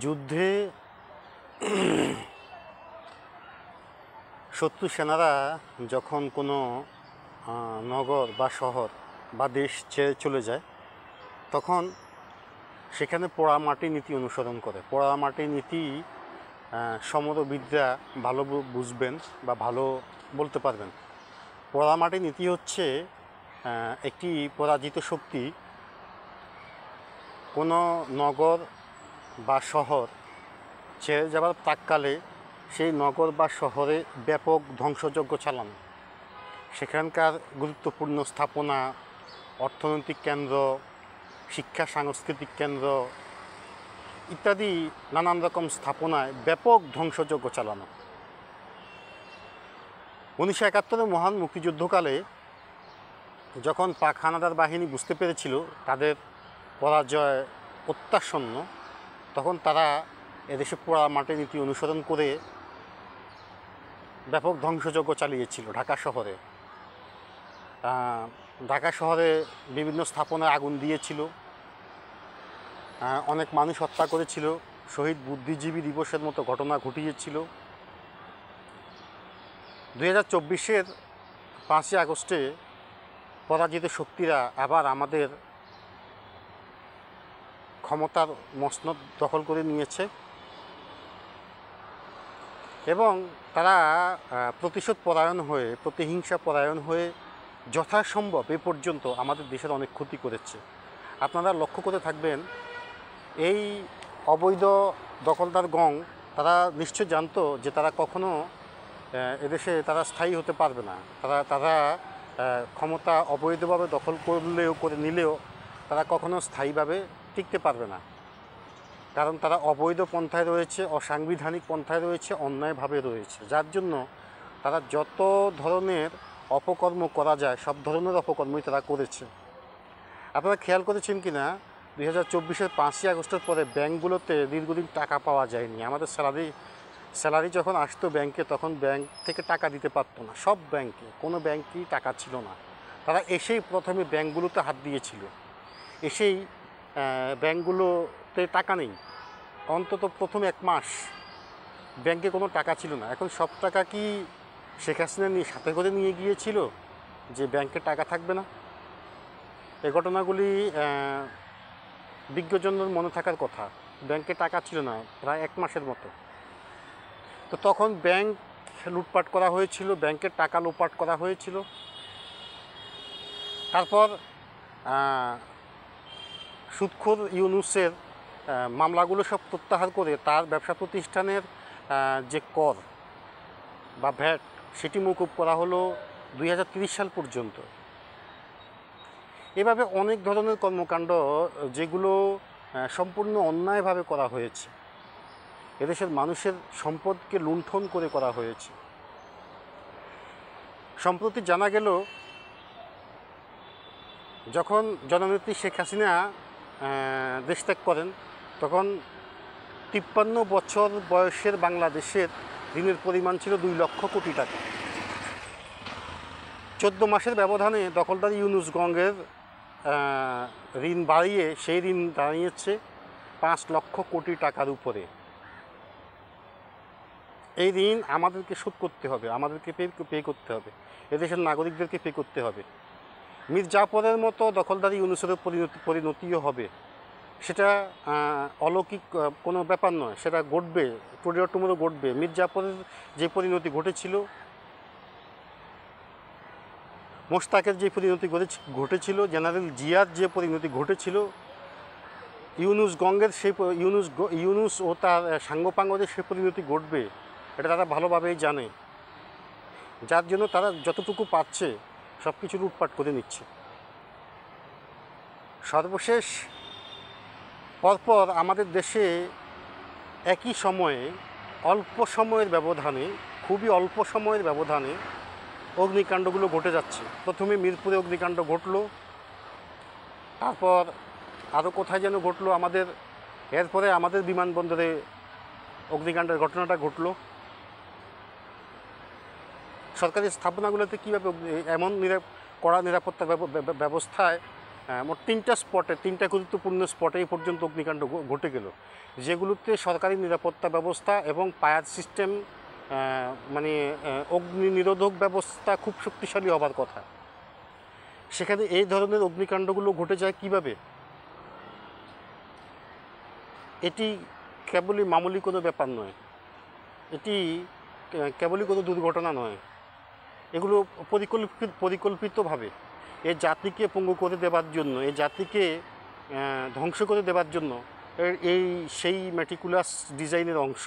যুদ্ধে শত্রু সেনারা যখন কোনো নগর বা শহর বা দেশ ছেড়ে চলে যায়, তখন সেখানে পোড়ামাটি নীতি অনুসরণ করে। পোড়ামাটি নীতি সমরবিদরা ভালো বুঝবেন বা ভালো বলতে পারবেন। পোড়ামাটি নীতি হচ্ছে একটি পরাজিত শক্তি কোনো নগর বা শহর ছেড়ে যাওয়ার প্রাক্কালে সেই নগর বা শহরে ব্যাপক ধ্বংসযজ্ঞ চালানো, সেখানকার গুরুত্বপূর্ণ স্থাপনা, অর্থনৈতিক কেন্দ্র, শিক্ষা সাংস্কৃতিক কেন্দ্র ইত্যাদি নানান রকম স্থাপনায় ব্যাপক ধ্বংসযজ্ঞ চালানো। 1971 মহান মুক্তিযুদ্ধকালে যখন পাক হানাদার বাহিনী বুঝতে পেরেছিল তাদের পরাজয় অত্যাসন্ন, তখন তারা এদেশে পোড়ামাটি নীতি অনুসরণ করে ব্যাপক ধ্বংসযজ্ঞ চালিয়েছিল। ঢাকা শহরে বিভিন্ন স্থাপনায় আগুন দিয়েছিল, অনেক মানুষ হত্যা করেছিল, শহীদ বুদ্ধিজীবী দিবসের মতো ঘটনা ঘটিয়েছিল। 2024-এর 5ই আগস্টে পরাজিত শক্তিরা আবার আমাদের ক্ষমতার মসনদ দখল করে নিয়েছে এবং তারা প্রতিশোধ পরায়ণ হয়ে, প্রতিহিংসা পরায়ণ হয়ে যথাসম্ভব এ পর্যন্ত আমাদের দেশের অনেক ক্ষতি করেছে। আপনারা লক্ষ্য করে থাকবেন, এই অবৈধ দখলদার গং তারা নিশ্চয় জানতো যে তারা কখনো এদেশে তারা স্থায়ী হতে পারবে না। তারা ক্ষমতা অবৈধভাবে দখল করে নিলেও তারা কখনো স্থায়ীভাবে টিকতে পারবে না, কারণ তারা অবৈধ পন্থায় রয়েছে, অসাংবিধানিক পন্থায় রয়েছে, অন্যায়ভাবে রয়েছে। যার জন্য তারা যত ধরনের অপকর্ম করা যায় সব ধরনের অপকর্মই তারা করেছে। আপনারা খেয়াল করেছেন কি না, 2024-এর 5ই আগস্টের পরে ব্যাংকগুলোতে দীর্ঘদিন টাকা পাওয়া যায়নি। আমাদের স্যালারি যখন আসতো ব্যাংকে, তখন ব্যাংক থেকে টাকা দিতে পারতো না। সব ব্যাংকে, কোনো ব্যাংকই টাকা ছিল না। তারা এসেই প্রথমে ব্যাংকগুলোতে হাত দিয়েছিল, এসেই ব্যাংকগুলোতে টাকা নেই। অন্তত প্রথম 1 মাস ব্যাংকে কোনো টাকা ছিল না। এখন সব টাকা কি শেখ হাসিনা সাথে করে নিয়ে গিয়েছিল যে ব্যাংকে টাকা থাকবে না? এই ঘটনাগুলি বিজ্ঞজনদের মনে থাকার কথা। ব্যাংকে টাকা ছিল না প্রায় 1 মাসের মতো। তো তখন ব্যাংক লুটপাট করা হয়েছিল, ব্যাংকের টাকা লোপাট করা হয়েছিল। তারপর সুদখোর ইউনূসের মামলাগুলো সব প্রত্যাহার করে তার ব্যবসা প্রতিষ্ঠানের যে কর বা ভ্যাট সেটি মকুব করা হলো 2030 সাল পর্যন্ত। এভাবে অনেক ধরনের কর্মকাণ্ড যেগুলো সম্পূর্ণ অন্যায়ভাবে করা হয়েছে, এদেশের মানুষের সম্পদকে লুণ্ঠন করে করা হয়েছে। সম্প্রতি জানা গেল, যখন জননেত্রী শেখ হাসিনা দেশ ত্যাগ করেন, তখন 53 বছর বয়সের বাংলাদেশের ঋণের পরিমাণ ছিল 2 লক্ষ কোটি টাকা। 14 মাসের ব্যবধানে দখলদার ইউনূস গঙ্গের ঋণ বাড়িয়ে সেই ঋণ দাঁড়িয়েছে 5 লক্ষ কোটি টাকার উপরে। এই ঋণ আমাদেরকে শোধ করতে হবে, আমাদেরকে পে করতে হবে, এদেশের নাগরিকদেরকে পে করতে হবে। মীর জাফরের মতো দখলদারি ইউনূসের পরিণতিও হবে। সেটা অলৌকিক কোনো ব্যাপার নয়, সেটা ঘটবে, টুডে অর টুমরো ঘটবে। মীর জাফরের যে পরিণতি ঘটেছিল, মোশতাকের যে পরিণতি ঘটেছিল, জেনারেল জিয়ার যে পরিণতি ঘটেছিল, ইউনূস গঙ্গের সেই ইউনূস ও তার সাঙ্গপাঙ্গদের সে পরিণতি ঘটবে, এটা তারা ভালোভাবেই জানে। যার জন্য তারা যতটুকু পাচ্ছে সব কিছু লুটপাট করে নিচ্ছে। সর্বশেষ পরপর আমাদের দেশে একই সময়ে অল্প সময়ের ব্যবধানে, খুবই অল্প সময়ের ব্যবধানে অগ্নিকাণ্ডগুলো ঘটে যাচ্ছে। প্রথমে মিরপুরে অগ্নিকাণ্ড ঘটলো, তারপর আরও কোথায় যেন ঘটলো এরপরে আমাদের বিমানবন্দরে অগ্নিকাণ্ডের ঘটনাটা ঘটলো। সরকারি স্থাপনাগুলোতে কীভাবে এমন কড়া নিরাপত্তা ব্যবস্থায় মোট 3টা স্পটে 3টা গুরুত্বপূর্ণ স্পটে এই পর্যন্ত অগ্নিকাণ্ড ঘটে গেল, যেগুলোতে সরকারি নিরাপত্তা ব্যবস্থা এবং ফায়ার সিস্টেম মানে অগ্নি নিরোধক ব্যবস্থা খুব শক্তিশালী হবার কথা। সেখানে এই ধরনের অগ্নিকাণ্ডগুলো ঘটে যায় কিভাবে? এটি কেবলই মামুলি কোনো ব্যাপার নয়, এটি কেবলই কোনো দুর্ঘটনা নয়, এগুলো পরিকল্পিতভাবে এই জাতিকে পঙ্গু করে দেবার জন্য, এই জাতিকে ধ্বংস করে দেবার জন্য এই সেই মেটিকুলাস ডিজাইনের অংশ।